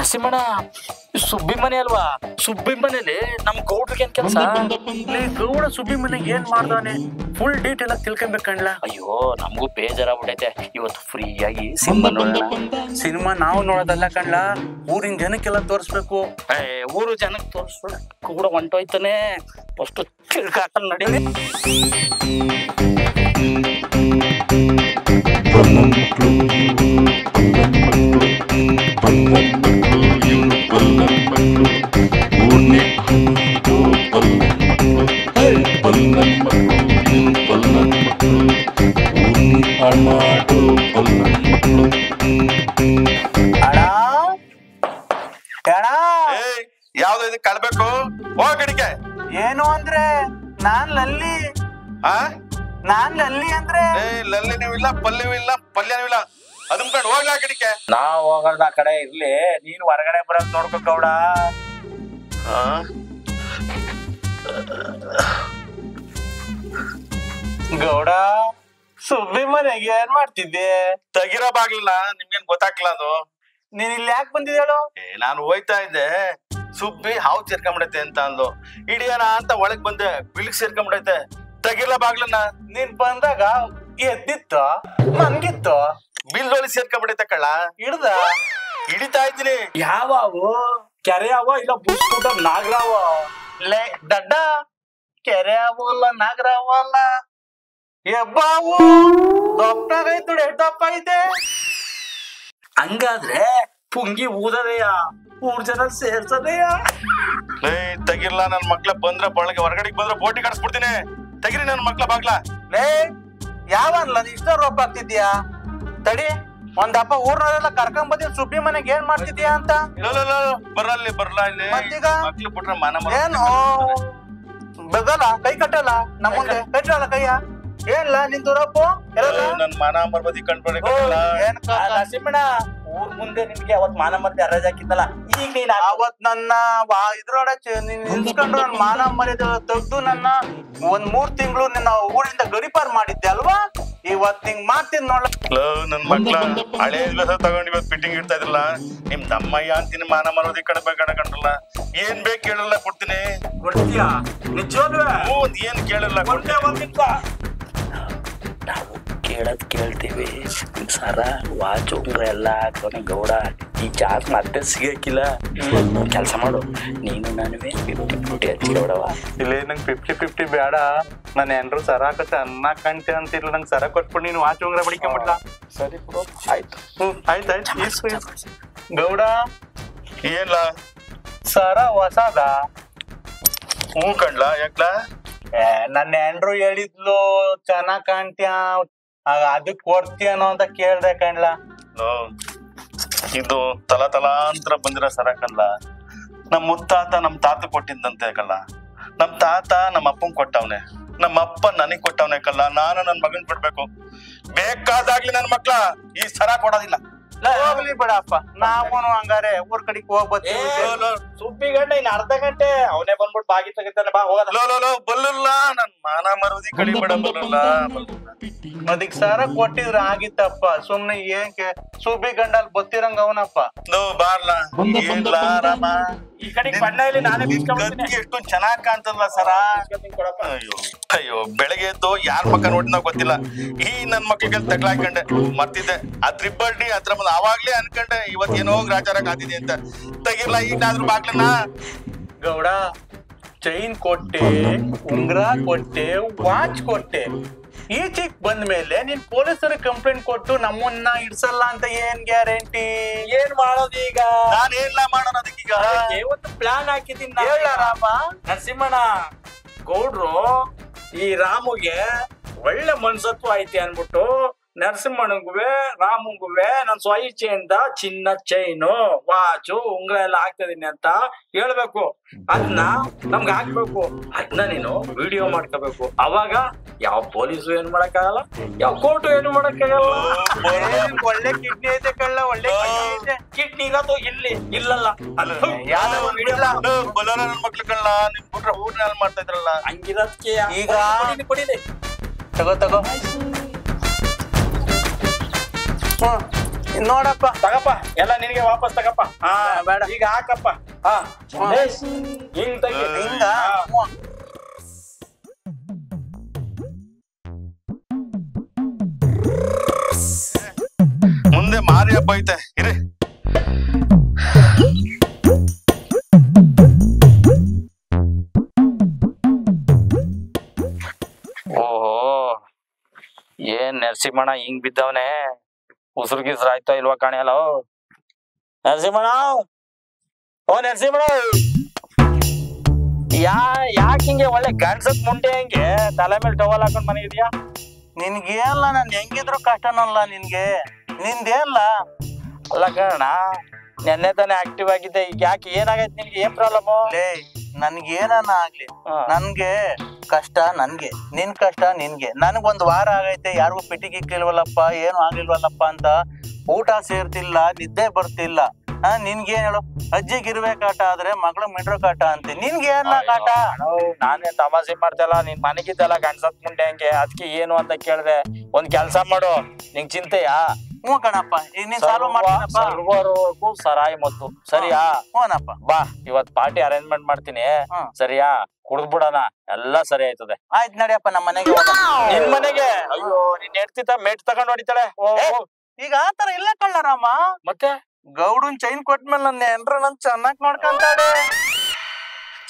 ನರಸಿಂಹಣ್ಣ ಸುಬ್ಬಿ ಮನೆ ಅಲ್ವಾ? ಸುಬ್ಬಿ ಮನೇಲಿ ನಮ್ ಗೌಡ್ರಿಗೆ ಏನ್ ಕೆಲಸ? ಗೌಡ ಸುಬ್ಬಿ ಮನೆಗೆ ಏನ್ ಮಾಡ್ದಾನೆ ಫುಲ್ ಡೀಟೇಲ್ ಆಗಿ ತಿಳ್ಕೊಬೇಕಣ್ಣ. ಅಯ್ಯೋ ನಮಗೂ ಬೇಜಾರಾಗ್ಬಿಟ್ಟೈತೆ. ಇವತ್ತು ಫ್ರೀ ಆಗಿ ಸಿನಿಮಾ ನೋಡೋಣ. ಸಿನಿಮಾ ನಾವು ನೋಡೋದಲ್ಲ ಕಣ್ಲ, ಊರಿನ ಜನಕ್ಕೆಲ್ಲ ತೋರಿಸ್ಬೇಕು. ಊರು ಜನಕ್ಕೆ ತೋರಿಸ್ಬಿಡ ಕೂಡ ಹೊಂಟೋಯ್ತಾನೆ. ಫಸ್ಟ್ ತಿಳ್ಕಾಕಲ್ ನಡಿ. ಯಾವ್ದು ಇದಕ್ಕೆ ಕಳ್ಬೇಕು? ಹೋಗಡಿಕೆ ಏನು ಅಂದ್ರೆ ನಾನ್ ಲಲ್ಲಿ ಅಂದ್ರೆ ಲಲ್ಲಿನೂ ಇಲ್ಲ ಪಲ್ಯವೂ ಇಲ್ಲ ಪಲ್ಯನೂ ಇಲ್ಲ. ಅದನ್ ಕಡೆ ಹೋಗ್ಲಾ ಕಡಿಕೆ. ನಾವ್ ಹೋಗೋದ ಆ ಕಡೆ ಇರ್ಲಿ, ನೀನ್ ಹೊರಗಡೆ ಬರೋದ್ ನೋಡ್ಕೋ ಗೌಡ. ಗೌಡ ಸುಬ್ಬಿ ಮನೆಗೆ ಏನ್ ಮಾಡ್ತಿದ್ದೆ? ತೆಗಿರೋ ಬಾಗ್ಲಿಲ್ಲ, ನಿಮ್ಗೇನ್ ಗೊತ್ತಾಗ್ಲಿಲ್ಲ ಅದು. ನೀನ್ ಇಲ್ಲಿ ಯಾಕೆ ಬಂದಿದ್ದೇಳು? ನಾನು ಹೋಯ್ತಾ ಇದ್ದೆ, ಸುಬ್ಬಿ ಹಾವು ಸೇರ್ಕೊಂಡ್ಬಿಡೈತೆ ಅಂತ ಅಂದ್ಲು. ಹಿಡಿಯೋಣ ಅಂತ ಒಳಗ್ ಬಂದೆ, ಬಿಳಿಗ್ ಸೇರ್ಕೊಂಡ್ಬಿಡೈತೆ. ತೆಗಿಲ್ಲ ಬಾಗ್ಲನ್ನ. ನೀನ್ ಬಂದಾಗ ಎದ್ದಿತ್ತು ಮನ್ಗಿತ್ತು, ಬಿಲ್ದೊಳಗೆ ಸೇರ್ಕೊಂಡ್ಬಿಡೈತೆ ಕಳ್ಳ. ಹಿಡಿತಾ ಇದ್ದೀನಿ. ಯಾವು ಕೆರೆ ಅವ ಇಲ್ಲ ಬುಸ್ಕೂಟ ನಾಗರಾವ? ಲೇ ದಡ್ಡ, ಕೆರೆ ಅವು ಅಲ್ಲ ನಾಗರಾವ ಅಲ್ಲ, ಎಬ್ಬಾವು ದಪ್ಪಾಗೈತು. ದಪ್ಪ ಐತೆ. ಹಂಗಾದ್ರೆ ಪುಂಗಿ ಊದದೆಯ, 3 ಜನ ಸೇರ್ಸದೆಯ? ತೆಗಿಲ್ಲ. ನನ್ ಮಕ್ಳ ಬಂದ್ರ ಒಳಗೆ ಹೊರಗಡೆ ಬಂದ್ರ ಬೋಟಿ ಕಡಿಸ್ಬಿಡ್ತೀನಿ. ತೆಗಿರಿ ನನ್ ಮಕ್ಳ ಬಾಗ್ಲ. ಲೇ ಯಾವಲ್ಲ ನೀ ಇಷ್ಟ ರೊಪ್ಪ ಆಗ್ತಿದ್ಯಾ? ತಡಿ, ಒಂದಪ್ಪ ಊರ್ನವರೆಲ್ಲ ಕರ್ಕೊಂಡ್ ಬಂದಿ ಸುಬ್ಬಿ ಮನೆಗೆ ಏನ್ ಮಾಡ್ತಿದ್ಯಾ ಅಂತ. ಬರ್ರಲ್ಲಿ ಇಲ್ಲಿ ಮಕ್ಳು ಬಿಟ್ರೆ ಏನು ಬೆದಲ್ಲ, ಕೈ ಕಟ್ಟಲ್ಲ ನಮ್ಮ ಮುಂದೆ ಕಟ್ಟಲ್ಲ ಕೈಯ. ಏನ್ಲ ನಿಂದು ರೊಪ್ಪು? ನನ್ ಮಾನ ಮರ್ಬದಿ ಕಂಡ್ಬಿಡಿ. ನರಸಿಂಹಣ್ಣ, ಊರ್ ಮುಂದೆ ನಿಮ್ಗೆ ಅವತ್ ಮಾನ ಮರ್ದಿ ಅರಾಜ್ ಹಾಕಿದ್ದಲ್ಲ, ಈಗ ನೀನ್ ಅವತ್ ನನ್ನ ಇದ್ರೊಳ ನಿಂತ್ಕೊಂಡು ನನ್ ಮಾನ ಮರ್ಯಾದೆ ತೆಗ್ದು ನನ್ನ 3 ತಿಂಗಳು ನಿನ್ನ ಊರಿಂದ ಗಡಿಪಾರ್ ಮಾಡಿದ್ದೆ ಅಲ್ವಾ? ಇವತ್ ಹಿಂಗ್ ಮಾಡ್ತೀನಿ ನೋಡ. ನನ್ ಮಕ್ಳ ಹಳೆ ತಗೊಂಡ್ ಇವತ್ ಫಿಟ್ಟಿಂಗ್ ಇಡ್ತಾ ಇದ್ರಲ್ಲ, ನಿಮ್ ತಮ್ಮಯ್ಯ ಅಂತೀನಿ ಮಾನ ಮರೋದಿ ಕಣಬೇಕಂಡ್ರಲ್ಲ. ಏನ್ ಬೇಕು ಕೇಳಲ್ಲ, ಕೊಡ್ತೀನಿ. ಕೊಡ್ತೀಯಾ? ನಿಜವಾಗ್ಲೂ ಏನ್ ಕೇಳಲ್ಲ, ಕೊಟ್ಟೆ. ನಾವು ಕೇಳದ್ ಕೇಳ್ತೀವಿ. ಸರ ವಾಚ್ ಉಂಗ್ರ ಎಲ್ಲ ಹಾಕೋನೆ ಗೌಡ. ಈ ಚಾರ್ಜ್ ಮತ್ತೆ ಸಿಗಕ್ಕಿಲ್ಲ. ಕೆಲಸ ಮಾಡು, ನೀನು ನಾನುವೇ 50-50 ಹಚ್ಚಿಡವ. ಇಲ್ಲ ನಂಗೆ 50-50 ಬೇಡ. ನಾನು ಏನ್ರು ಸರ ಹಾಕತ್ತೆ ಅನ್ನ ಕಂಟೆ ಅಂತಿಲ್ಲ. ನಂಗೆ ಸರ ಕೊಟ್ಬಿಟ್ಟು ನೀನು ವಾಚ್ ಉಂಗ್ರ ಬಡಿಕೊಂಬಿಡ್ಲ? ಸರಿ ಬಿಡು, ಆಯ್ತು. ಆಯ್ತಾಯ್ತು. ಗೌಡ ಏನ್ಲ ಸರ ಹೊಸದ? ಹೂ ಕಂಡ್ಲ. ಯಾಕ್ಲ? ನನ್ನ ಹೆಂಡ್ರು ಹೇಳಿದ್ಲು ಚೆನ್ನಾಗ್ ಕಾಣ್ತೀಯ, ಅದಕ್ ಕೊಡ್ತೀಯನೋ ಅಂತ ಕೇಳ್ದೆ ಕಣ್ಲ. ಇದು ತಲಾಂತರ ಬಂದಿರೋ ಸರ ಕಲ್ಲ. ನಮ್ ಮುತ್ತಾತ ನಮ್ ತಾತ ಕೊಟ್ಟಿದ್ದಂತೆ ಕಲ್ಲ. ನಮ್ ತಾತ ನಮ್ಮ ಅಪ್ಪಂಗ್ ಕೊಟ್ಟವ್ನೆ, ನಮ್ಮ ಅಪ್ಪ ನನಗ್ ಕೊಟ್ಟವ್ನೆ ಕಲ್ಲ. ನಾನು ನನ್ ಮಗನ್ ಕೊಡ್ಬೇಕು. ಬೇಕಾದಾಗ್ಲಿ ನನ್ ಮಕ್ಳ ಈ ಸರ ಕೊಡೋದಿಲ್ಲ. ಹೋಗ್ಲಿ ಬಿಡಪ್ಪ, ನಾವು ಹಂಗಾರೆ ಊರ್ ಕಡೆಗೆ ಹೋಗ್ಬರ್ತೀವಿ. ಸುಬ್ಬಿ ಗಂಟೆ ಇನ್ ಅರ್ಧ ಗಂಟೆ ಅವನೇ ಬಂದ್ಬಿಟ್ಟು ಬಾಗಿ ತೆಗಿತಾನೆ. ಬಾ ಹೋಗೋದ. ಬಲ್ಲಲ್ಲ, ನನ್ ಮಾನ ಮರದಿ ಕಡಿ ಬಿಡ. ಬಲ್ಲಲ್ಲ ಅದಕ್ ಸರ ಕೊಟ್ಟಿದ್ರ ಆಗಿತ್ತಪ್ಪ. ಸುಮ್ನೆ ಏನ್ಕೆ ಸುಬ್ಬಿ ಗಂಡಲ್ ಬತ್ತಿರಂಗ ಅವನಪ್ಪ. ಬಾರ್ಲ ರಾಮ, ಈ ಕಡೆ ಬಣ್ಣ ಇಲ್ಲಿ ನಾನೇ ಎಷ್ಟೊಂದ್ ಚೆನ್ನಾಗ್ ಕಾಣ್ತದಲ್ಲ ಸರ. ಅಯ್ಯೋ ಬೆಳಗ್ಗೆ ಎದ್ದು ಯಾರ್ ಮಕ್ಕ ನೋಡಿನ ಗೊತ್ತಿಲ್ಲ. ಈ ನನ್ ಮಕ್ಳಿಗೆ ತಗ್ಲಾಕೊಂಡೆ ಮರ್ತಿದ್ದೆ. ಅದ್ರಿಬ್ಬಡ್ಡಿ ಅದ್ರ ಮುಂದೆ ಅವಾಗ್ಲೇ ಅನ್ಕೊಂಡೆ ಇವತ್ ಏನೋ ಗ್ರಾಚಾರ ಕಾದಿದೆ ಅಂತ. ತೆಗಿರ್ಲ ಈಗಾದ್ರೂ ಬಾಗ್ಲನ್ನ. ಗೌಡ ಚೈನ್ ಕೊಟ್ಟೆ, ಉಂಗ್ರ ಕೊಟ್ಟೆ, ವಾಚ್ ಕೊಟ್ಟೆ. ಈಚೆಗ್ ಬಂದ್ಮೇಲೆ ನೀನ್ ಪೊಲೀಸರಿಗೆ ಕಂಪ್ಲೇಂಟ್ ಕೊಟ್ಟು ನಮ್ಮನ್ನ ಇಡ್ಸಲ್ಲ ಅಂತ ಏನ್ ಗ್ಯಾರಂಟಿ? ಏನ್ ಮಾಡೋದು ಈಗ? ನಾನ್ ಏನ್ಲ ಮಾಡೋಣ ಅದಕ್ಕೀಗ? ಒಂದು ಪ್ಲಾನ್ ಹಾಕಿದ್ದೀನಿ. ರಾಮ. ನರಸಿಂಹಣ್ಣ, ಗೌಡ್ರು ಈ ರಾಮುಗೆ ಒಳ್ಳೆ ಮನ್ಸತ್ವ ಐತಿ ಅನ್ಬಿಟ್ಟು ನರಸಿಂಹಣ್ಣಗುವೆ ರಾಮುಗುವೆ ನನ್ ಸ್ವಇಚ್ಛೆಯಿಂದ ಚಿನ್ನ ಚೈನು ವಾಚು ಉಂಗ್ರ ಎಲ್ಲ ಹಾಕ್ತಿದೀನಿ ಅಂತ ಹೇಳ್ಬೇಕು. ಅದನ್ನ ನಮ್ಗೆ ಹಾಕ್ಬೇಕು. ಅದನ್ನ ನೀನು ವಿಡಿಯೋ ಮಾಡ್ಕೋಬೇಕು. ಅವಾಗ ಯಾವ ಪೊಲೀಸು ಏನು ಮಾಡಕ್ಕಾಗಲ್ಲ, ಯಾವ ಕೋರ್ಟು ಏನು ಮಾಡಕ್ಕಾಗಲ್ಲ. ಒಳ್ಳೆ ಕಿಡ್ನಿ ಐತೆ ಕಳ್ಳ, ಒಳ್ಳೆ ಕಿಡ್ನಿ ಇರೋದು ಇಲ್ಲಿ ಇಲ್ಲಲ್ಲ. ಬಲೋರ ನನ್ ಮಕ್ಳು ಕಳ್ಳ ನಿಮ್ ಬಿಟ್ರೆ ಊರ್ನ ಮಾಡ್ತಾ ಇದ್ರಲ್ಲ. ಹಂಗಿರೋದಕ್ಕೆ ಈಗ ಕೊಡಿದೆ. ತಗೋ ನೋಡಪ್ಪ ತಗಪ್ಪ ಎಲ್ಲ ನಿನಗೆ ವಾಪಸ್ ತಗಪ್ಪ. ಹಾ ಬೇಡ. ಈಗ ಹಾಕಪ್ಪ. ಹಾ ಹಿಂಗ್ ತೆಗಿ. ಹಿಂಗ ಮುಂದೆ ಮಾರಿ ಹಬ್ಬ ಐತೆ ಇರಿ. ಓಹೋ ಏನ್ ನರಸಿಂಹಣ್ಣ ಹಿಂಗ್ ಬಿದ್ದವನೆ. ಉಸಿರು ಗಿಸ್ರು ಆಯ್ತೋ ಇಲ್ವಾ ಕಾಣಿಯಲ್ಲ. ನರಸಿಂಹಣ್ಣ, ಓ ನರಸಿಂಹಣ್ಣ, ಯಾಕೆ ಹಿಂಗೆ ಒಳ್ಳೆ ಗಂಡ್ಸತ್ ಮುಂಡೆ ಹೆಂಗೆ ತಲೆ ಮೇಲೆ ಟವಲ್ ಹಾಕೊಂಡ್ ಮನೆ ಇದೆಯಾ? ನಿನ್ಗೇನಲ್ಲ ನಾನು ಹೆಂಗಿದ್ರು ಕಷ್ಟನಲ್ಲ ನಿನ್ಗೆ. ನಿಂದೇನಲ್ಲ ಅಲ್ಲ ಕಣ, ನೆನ್ನೆ ತಾನೇ ಆಕ್ಟಿವ್ ಆಗಿದ್ದೆ. ಈಗ ಯಾಕೆ ಏನಾಗೈತೆ ನಿನ್ಗೆ? ಏನ್ ಪ್ರಾಬ್ಲಮ್? ಲೇ ನನ್ಗೇನ ಆಗ್ಲಿ, ನನ್ಗೆ ಕಷ್ಟ ನನ್ಗೆ, ನಿನ್ ಕಷ್ಟ ನಿನ್ಗೆ. ನನಗೊಂದ್ ವಾರ ಆಗೈತೆ, ಯಾರಿಗೂ ಪಿಟಿಗೆ ಇಕ್ಕಿಲ್ವಲ್ಲಪ್ಪ, ಏನು ಆಗ್ಲಿಲ್ವಲ್ಲಪ್ಪ ಅಂತ ಊಟ ಸೇರ್ತಿಲ್ಲ, ನಿದ್ದೆ ಬರ್ತಿಲ್ಲ. ನಿನ್ಗೇನ್ ಹೇಳು, ಅಜ್ಜಿಗಿರುವೆ ಕಾಟ ಆದ್ರೆ ಮಗಳು ಮಿಂಡ್ರ ಕಾಟ ಅಂತೆ. ನಿನ್ಗೇನ ಕಾಟ? ನಾನೇ ತಮಾಷೆ ಮಾಡ್ತಲ್ಲ, ನಿನ್ ಮನೆಗಿದ್ದಲ್ಲ ಗಂಡ್ಸತ್ ಮುಂಡೆ ಹೆಂಗೆ, ಅದಕ್ಕೆ ಏನು ಅಂತ ಕೇಳ್ದೆ. ಒಂದ್ ಕೆಲ್ಸ ಮಾಡು, ನಿಂಗ್ ಚಿಂತೆಯಾ? ಹ್ಞೂ ಕಣಪ್ಪ, ಈಗ ನೀನ್ ಸಾಲ್ವ್ ಮಾಡ್ತೀನಪ್ಪ. ಸರ್ವರ್ವರೆಗೂ ಸರಾಯಿ ಮತ್ತು ಸರಿಯಾ? ಹ್ಞೂನಪ್ಪ. ಬಾ, ಇವತ್ ಪಾರ್ಟಿ ಅರೇಂಜ್ಮೆಂಟ್ ಮಾಡ್ತೀನಿ, ಸರಿಯಾ? ಕುಡ್ದ್ಬಿಡೋಣ, ಎಲ್ಲ ಸರಿ ಆಯ್ತದೆ. ಆಯ್ತು ನಡಿಯಪ್ಪ, ನಮ್ಮ ಮನೆಗೆ ಹೋಗೋಣ. ನಿನ್ ಮನೆಗೆ? ಅಯ್ಯೋ, ನಿನ್ ಹೆಡ್ತಿತ್ತ ಮೆಟ್ ತಗೊಂಡ್ ಹೊಡಿತಾಳೆ. ಈಗ ಆತರ ಇಲ್ಲ ಕಳ್ಳರಾಮ. ಮತ್ತೆ ಗೌಡನ್ ಚೈನ್ ಕೊಟ್ಮೇಲೆ ನನ್ನ ಹೆಂಡ್ರ ನನ್ ಚೆನ್ನಾಗ್ ನೋಡ್ಕೊಂತಾಳೆ.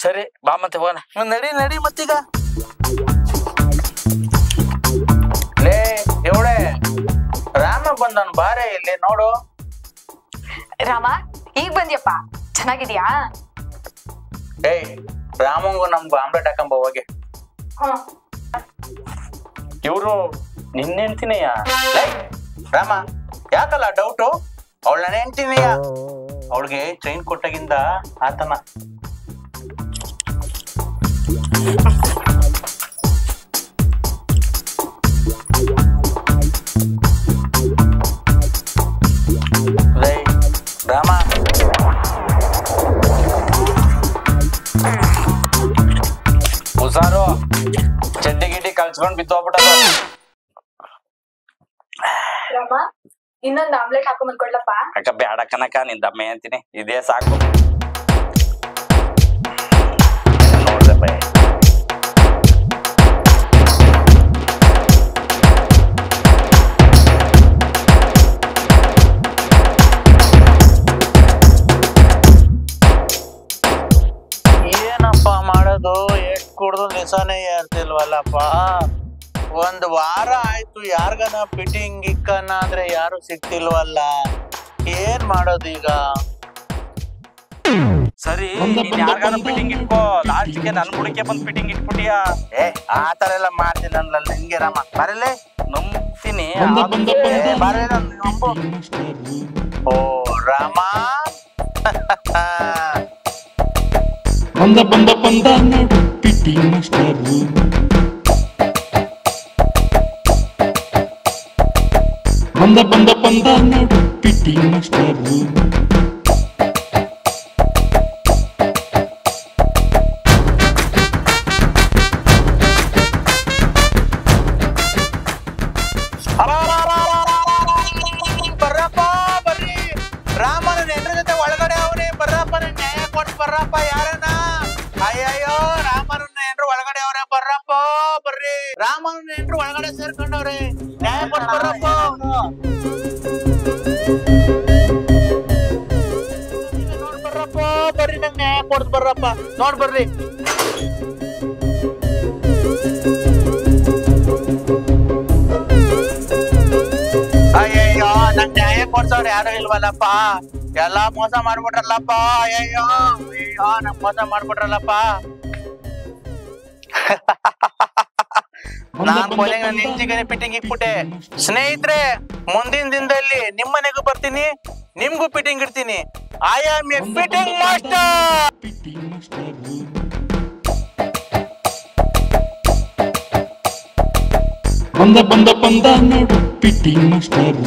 ಸರಿ ಬಾ ಮತ್ತೆ ಹೋಗೋಣ. ನಡಿ ನಡಿ ಮತ್ತೀಗ. ಲೇ ಎವಳೆ, ರಾಮ ಬಂದನ್ ಬಾರೆ ಇಲ್ಲಿ ನೋಡು. ರಾಮ, ಈಗ ಬಂದ್ಯಪ್ಪ, ಚೆನ್ನಾಗಿದ್ಯಾ? ಏಯ್, ರಾಮಂಗು ನಮ್ಗೂ ಆಮ್ಲೆಟ್ ಹಾಕೊಂಬ ಹೋಗಿ. ಇವ್ರು ನಿನ್ನ ಹೆಂಡ್ತಿನೆಯ? ರಾಮ, ಯಾಕಲ್ಲ ಡೌಟು? ಅವಳ ನನ್ನ ಹೆಂಡ್ತಿನೆಯ. ಅವಳಿಗೆ ಚೈನ್ ಕೊಟ್ಟಾಗಿಂದ ಆತನ. ರಾಮ, ಹುಷಾರು, ಚಡ್ಡಿ ಗಿಡ್ಡಿ ಕಳ್ಸ್ಕೊಂಡ್ ಬಿದ್ದೋಗ್ಬಿಟ್ಟದು. ರಾಮ, ಇನ್ನೊಂದು ಆಮ್ಲೆಟ್ ಹಾಕೊಂಡ್ ಬಂದ್ಕೊಡ್ಲಪ್ಪ. ಅಕ್ಕ ಬ್ಯಾಡ ಕನಕ, ನಿನ್ ದಮ್ಮೆ ಅಂತೀನಿ, ಇದೇ ಸಾಕು. ನೋಡ್ದೆ ಬೈ, ಏನಪ್ಪ ಮಾಡೋದು? ಎಷ್ಟ್ ಕುಡ್ದು ನಿಸಾನೇ ಏರ್ತಿಲ್ವಲ್ಲಪ್ಪ. ಒಂದ್ ವಾರ ಆಯ್ತು, ಯಾರ್ಗನ ಫಿಟ್ಟಿಂಗ್ ಇಕ್ಕನ ಅಂದ್ರೆ ಯಾರು ಸಿಕ್ತಿಲ್ವಲ್ಲ. ಏನ್ ಮಾಡೋದು ಈಗ? ಸರಿ ನೀನ್ ಯಾರ್ಗಾನ ಫಿಟ್ಟಿಂಗ್ ಇಟ್ಕೋ, ಲಾಸ್ಟ್ಗೆ ನನ್ ಬುಡಕ್ಕೆ ಬಂದ್ ಫಿಟ್ಟಿಂಗ್ ಇಟ್ಬಿಟ್ಟಿಯಾ? ಆತರ ಎಲ್ಲ ಮಾಡ್ತೀನಲ್ಲ ನಿಂಗೆ ರಾಮ. ಬರಲೇ ನಂಬ್ತೀನಿ. ಓ ರಾಮ, ಬಂದ ಬಂದ ಬಂದ ನೋಡು ಪಿಟಿ ಮಾಸ್ಟರ್. ಬಂದ ಬಂದ ಬಂದ ನೋಡು ಪಿಟಿ ಮಾಸ್ಟರ್. ಬರ್ರಪ್ಪ ಬರ್ರಿ. ರಾಮನ ನೆಂಟ್ರ ಜೊತೆ ಒಳಗಡೆ ಅವ್ರಿ. ಬರ್ರಪ್ಪ, ನನ್ ನ್ಯಾಯ ಕೊಟ್ಟು ಬರ್ರಪ್ಪ. ಯಾರನ? ಅಯ್ಯಯ್ಯೋ, ರಾಮನ ನೆಂಟ್ರು ಒಳಗಡೆ ಅವ್ರೆ. ಬರ್ರಪ್ಪ ಬರ್ರಿ. ರಾಮನ ನೆಂಟ್ರು ಒಳಗಡೆ ಸೇರ್ಕೊಂಡವ್ರೆ. ನ್ಯಾಯ ಕೊಟ್ಟು ಬರ್ರಪ್ಪ. ನೋಡ್ ಬರ್ರಪ್ಪ ಬರ್ರಿ, ನಂಗೆ ನ್ಯಾಯ ಕೊಡ್ದು ಬರ್ರಪ್ಪ. ನೋಡ್ ಬರ್ರಿ. ಅಯ್ಯಯ್ಯೋ, ನಂಗ್ ನ್ಯಾಯ ಕೊಡ್ಸವ್ರು ಯಾರು ಇಲ್ವಲ್ಲಪ್ಪ. ಎಲ್ಲಾ ಮೋಸ ಮಾಡ್ಬಿಟ್ರಲ್ಲಪ್ಪ. ಅಯ್ಯಯ್ಯೋ ಅಯ್ಯೋ, ನಂಗ್ ಮೋಸ ಮಾಡ್ಬಿಟ್ರಲ್ಲಪ್ಪ. ನಾನ್ ಕೊನೆಗೆ ನನ್ನ ಹೆಂಡತಿಗೆ ಫಿಟ್ಟಿಂಗ್ ಇಟ್ಬಿಟ್ಟೆ. ಸ್ನೇಹಿತರೆ, ಮುಂದಿನ ದಿನದಲ್ಲಿ ನಿಮ್ ಮನೆಗೂ ಬರ್ತೀನಿ, ನಿಮ್ಗೂ ಫಿಟ್ಟಿಂಗ್ ಇಡ್ತೀನಿ. I am a fitting master. PT master. ಬಂದ ಬಂದ ಬಂದ ನೋಡು ಪಿಟಿ ಮಾಸ್ಟರ್.